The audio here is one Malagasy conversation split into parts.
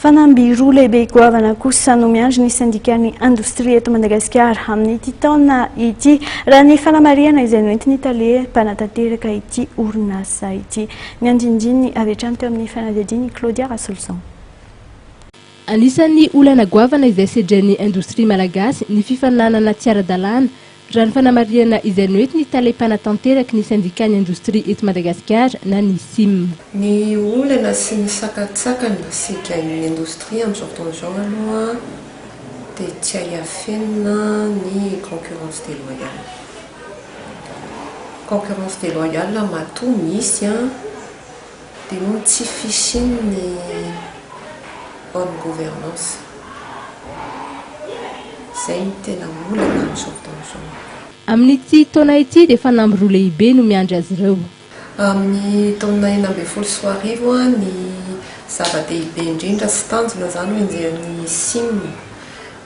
Fanambiroa lehibe goavana kosa no miandry ny syndicat-ny indostria eto Madagasikara amin'ity taona ity raha ny fanamariana izay noentiny Italia mpanatanteraka ity orinasa ity. Ny andinindiny avy hatrany teo amin'ny fanadihadiany Claudia Rasolson. Anisan'ny olana goavana izay sedran'ny indostria malagasy ny fifananana tsy ara-dalàna raha ny fanamariana izay noentiny Italia mpanatanteraka ny syndicat-ny indostria eto Madagasikara na ny SIM. Ny olana sy ny sakatsakany sedran'ny indostria amin'izao fotoana izao aloha dia tsy ahafenina ny concurrence déloyale. Concurrence déloyale matoa misy dia no tsy fisian'ny bonne gouvernance. Zay ny tena olana amin'izao fotoana izao. Amin'ity taona ity dia fanambiroa lehibe no miandry azy ireo. Amin'ny taona 2024 ny zava-dehibe indrindra sy tanjona izany ho enjehan'ny SIM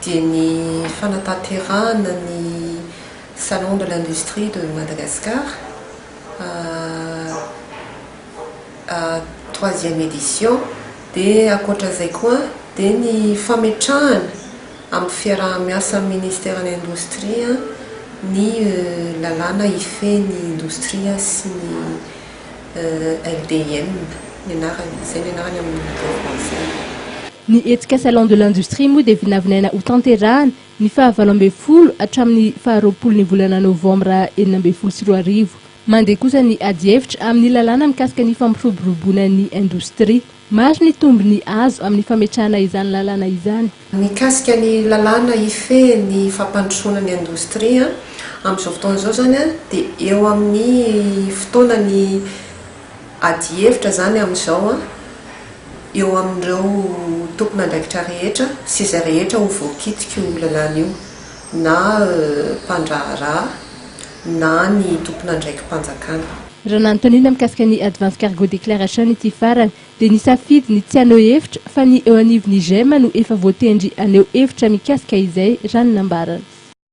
dia ny fanatanterahana ny Salon de l'Industrie de Madagascar, 3e édition, dia ankoatran'izay koa dia ny fametrahana amin'ny fiaraha-miasa amin'ny ministèren'ny indostria ny lalàna hifehin'ny indostria sy ny LDM izay ny anarany amin'ny français. Ny etika Salon de l'Industrie moa dia vinavinaina ho tanterahana ny 20 hatramin'ny 20 volana novambra 2024. Mandeha kosa ny adi-hevitra amin'ny lalàna mikasika ny fampiroboroboana ny indostria. Maro ny tombony azo amin'ny fametrahana izany lalàna izany. Mikasika ny lalàna hifehin'ny fampandrosoana ny indostria amin'izao fotoana izao zany dia eo amin'ny fotoanany adi-hevitra zany amin'izao eo amin'ireo tompona andraikitra rehetra sy izay rehetra ho voakitika io lalàna io na mpandraharaha na ny tompona andraiki-panjakana. Raha nanontaniana mikasika ny Advance Cargo Declaration ity farany dia nisafidy ny tsy aneo hevitra fa ny eo anivon'ny GEM no efa voatendry aneo hevitra mikasika izay raha ny nambarany.